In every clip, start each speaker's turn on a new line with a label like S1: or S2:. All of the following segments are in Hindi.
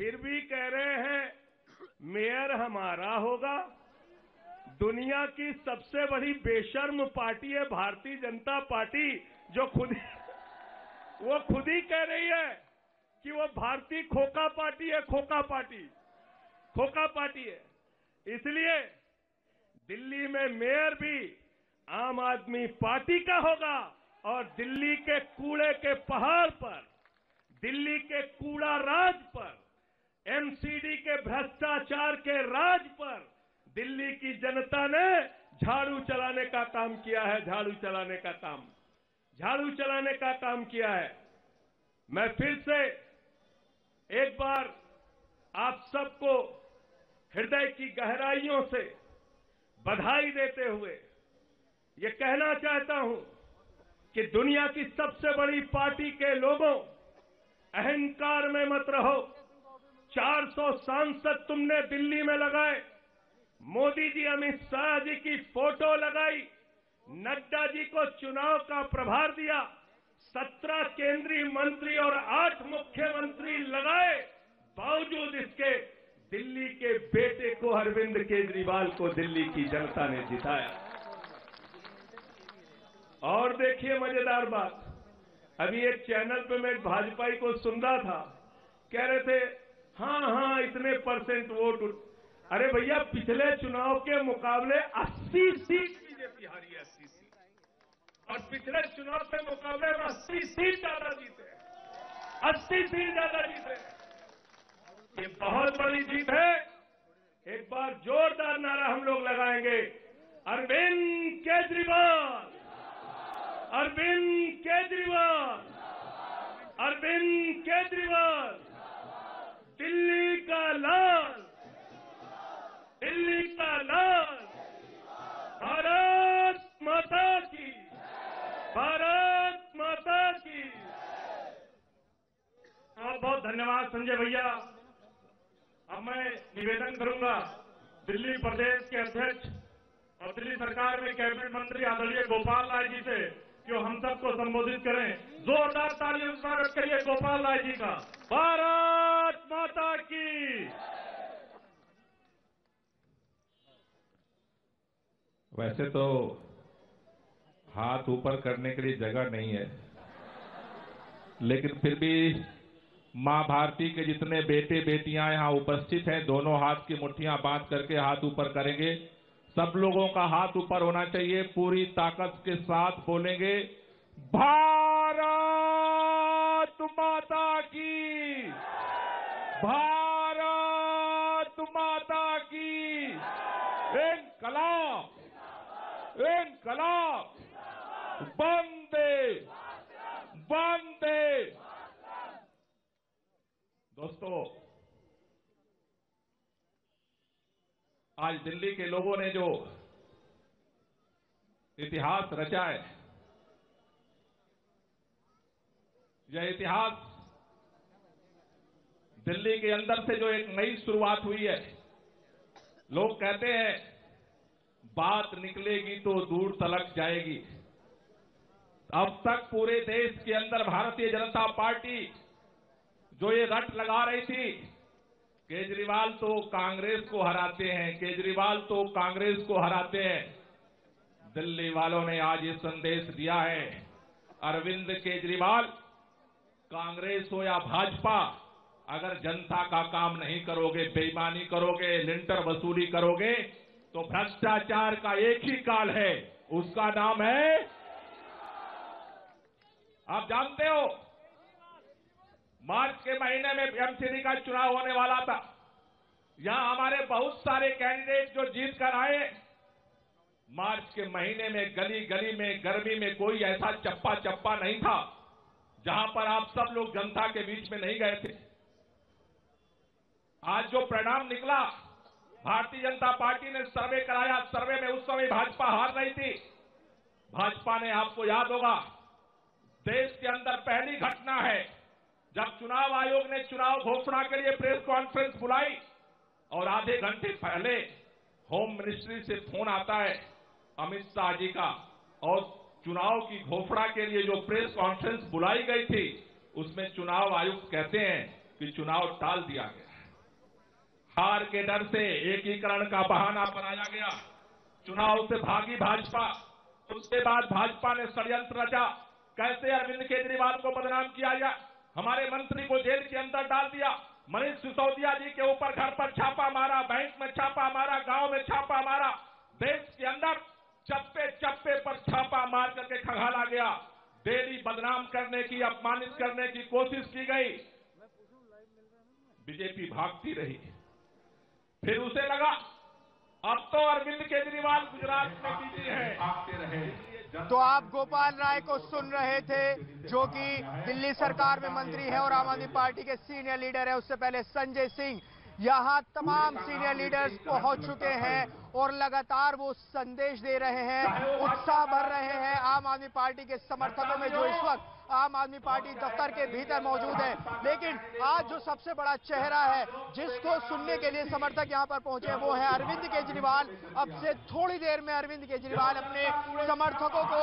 S1: फिर भी कह रहे हैं मेयर हमारा होगा। दुनिया की सबसे बड़ी बेशर्म पार्टी है भारतीय जनता पार्टी, जो वो खुद ही कह रही है कि वो भारतीय खोखा पार्टी है, खोखा पार्टी है। इसलिए दिल्ली में मेयर भी आम आदमी पार्टी का होगा और दिल्ली के कूड़े के पहाड़ पर, दिल्ली के कूड़ा राज पर, एमसीडी के भ्रष्टाचार के राज पर दिल्ली की जनता ने झाड़ू चलाने का काम किया है, झाड़ू चलाने का काम किया है। मैं फिर से एक बार आप सबको हृदय की गहराइयों से बधाई देते हुए ये कहना चाहता हूं कि दुनिया की सबसे बड़ी पार्टी के लोगों, अहंकार में मत रहो। 400 सांसद तुमने दिल्ली में लगाए, मोदी जी अमित शाह जी की फोटो लगाई, नड्डा जी को चुनाव का प्रभार दिया, 17 केंद्रीय मंत्री और 8 मुख्यमंत्री लगाए, बावजूद इसके दिल्ली के बेटे को, अरविंद केजरीवाल को दिल्ली की जनता ने जिताया। और देखिए मजेदार बात, अभी एक चैनल पे मैं भाजपाई को सुन रहा था, कह रहे थे हाँ इतने % वोट। अरे भैया, पिछले चुनाव के मुकाबले 80 सीट बीजेपी हारी है, 80 सीट, और पिछले चुनाव के मुकाबले 80 सीट ज्यादा जीते, 80 सीट ज्यादा जीते। ये बहुत बड़ी जीत है। एक बार जोरदार नारा हम लोग लगाएंगे, अरविंद केजरीवाल, अरविंद केजरीवाल, अरविंद केजरीवाल, दिल्ली का लाल, दिल्ली का लाल, भारत माता की, भारत माता की। बहुत बहुत धन्यवाद संजय भैया। अब मैं निवेदन करूंगा दिल्ली प्रदेश के अध्यक्ष और दिल्ली सरकार में कैबिनेट मंत्री आदरणीय गोपाल राय जी से कि वो हम सबको संबोधित करें। जोरदार तालियों से स्वागत करिए गोपाल राय जी का। भारत माता की।
S2: वैसे तो हाथ ऊपर करने के लिए जगह नहीं है, लेकिन फिर भी मां भारती के जितने बेटे बेटियां यहां उपस्थित हैं, दोनों हाथ की मुट्ठियां बांध करके हाथ ऊपर करेंगे। सब लोगों का हाथ ऊपर होना चाहिए, पूरी ताकत के साथ बोलेंगे, भारत माता की, भारत माता की। इनकलाब, इनकलाब, वंदे, वंदे। दोस्तों, आज दिल्ली के लोगों ने जो इतिहास रचा है, यह इतिहास दिल्ली के अंदर से जो एक नई शुरुआत हुई है। लोग कहते हैं बात निकलेगी तो दूर तलक जाएगी। अब तक पूरे देश के अंदर भारतीय जनता पार्टी जो ये रट लगा रही थी, केजरीवाल तो कांग्रेस को हराते हैं, केजरीवाल तो कांग्रेस को हराते हैं। दिल्ली वालों ने आज ये संदेश दिया है, अरविंद केजरीवाल, कांग्रेस हो या भाजपा, अगर जनता का काम नहीं करोगे, बेईमानी करोगे, लिंटर वसूली करोगे, तो भ्रष्टाचार का एक ही काल है, उसका नाम है, आप जानते हो, मार्च के महीने में एमसीडी का चुनाव होने वाला था। यहां हमारे बहुत सारे कैंडिडेट जो जीत कर आए, मार्च के महीने में गली गली में गर्मी में कोई ऐसा चप्पा चप्पा नहीं था जहां पर आप सब लोग जनता के बीच में नहीं गए थे। आज जो परिणाम निकला, भारतीय जनता पार्टी ने सर्वे कराया, सर्वे में उस समय भाजपा हार रही थी। भाजपा ने, आपको याद होगा, देश के अंदर पहली घटना है जब चुनाव आयोग ने चुनाव घोषणा के लिए प्रेस कॉन्फ्रेंस बुलाई और आधे घंटे पहले होम मिनिस्ट्री से फोन आता है अमित शाह जी का, और चुनाव की घोषणा के लिए जो प्रेस कॉन्फ्रेंस बुलाई गई थी, उसमें चुनाव आयुक्त कहते हैं कि चुनाव टाल दिया गया। हार के डर से एकीकरण का बहाना बनाया गया, चुनाव से भागी भाजपा। उसके बाद भाजपा ने षड्यंत्र रचा, कैसे अरविंद केजरीवाल को बदनाम किया गया, हमारे मंत्री को जेल के अंदर डाल दिया, मनीष सिसोदिया जी के ऊपर घर पर छापा मारा, बैंक में छापा मारा, गांव में छापा मारा, देश के अंदर चप्पे चप्पे पर छापा मार करके खंगाला गया। डेली बदनाम करने की, अपमानित करने की कोशिश की गई। बीजेपी भागती रही। फिर उसे लगा अब तो अरविंद केजरीवाल गुजरात में बिजी है, भागते रहे।
S3: तो आप गोपाल राय को सुन रहे थे, जो कि दिल्ली सरकार में मंत्री है और आम आदमी पार्टी के सीनियर लीडर है। उससे पहले संजय सिंह, यहां तमाम सीनियर लीडर्स पहुंच चुके हैं और लगातार वो संदेश दे रहे हैं, उत्साह भर रहे हैं आम आदमी पार्टी के समर्थकों में, जो इस वक्त आम आदमी पार्टी दफ्तर के भीतर मौजूद है। लेकिन आज जो सबसे बड़ा चेहरा है, जिसको सुनने के लिए समर्थक यहां पर पहुंचे, वो है अरविंद केजरीवाल। अब से थोड़ी देर में अरविंद केजरीवाल अपने समर्थकों को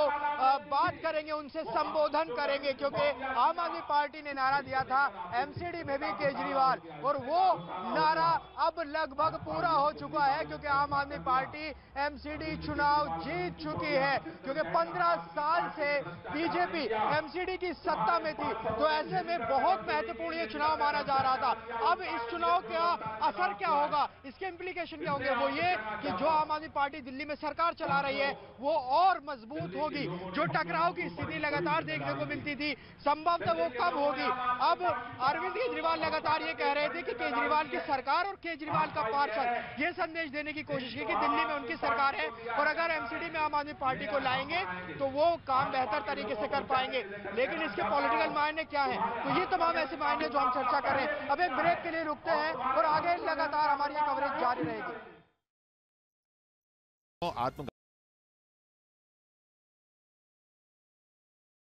S3: बात करेंगे, उनसे संबोधन करेंगे, क्योंकि आम आदमी पार्टी ने नारा दिया था एमसीडी में भी केजरीवाल, और वो नारा अब लगभग पूरा हो चुका है, क्योंकि आम आदमी पार्टी एमसीडी चुनाव जीत चुकी है। क्योंकि 15 साल से बीजेपी एमसीडी की सत्ता में थी, तो ऐसे में बहुत महत्वपूर्ण ये चुनाव माना जा रहा था। अब इस चुनाव का असर क्या होगा, इसके इंप्लीकेशन क्या होंगे, वो ये कि जो आम आदमी पार्टी दिल्ली में सरकार चला रही है वो और मजबूत होगी। जो टकराव की स्थिति लगातार देखने को मिलती थी, संभवतः वो कम होगी। अब अरविंद केजरीवाल लगातार ये कह रहे थे कि केजरीवाल की सरकार और केजरीवाल का पार्षद ये संदेश देने की कोशिश की कि दिल्ली में उनकी सरकार है और अगर एमसीडी में आम आदमी पार्टी को लाएंगे तो वो काम बेहतर तरीके से कर पाएंगे। लेकिन इसके पॉलिटिकल मायने क्या है, तो ये तमाम ऐसे मायने जो हम चर्चा कर रहे हैं। अब एक ब्रेक के लिए रुकते हैं और आगे लगातार हमारी कवरेज जारी रहेगी।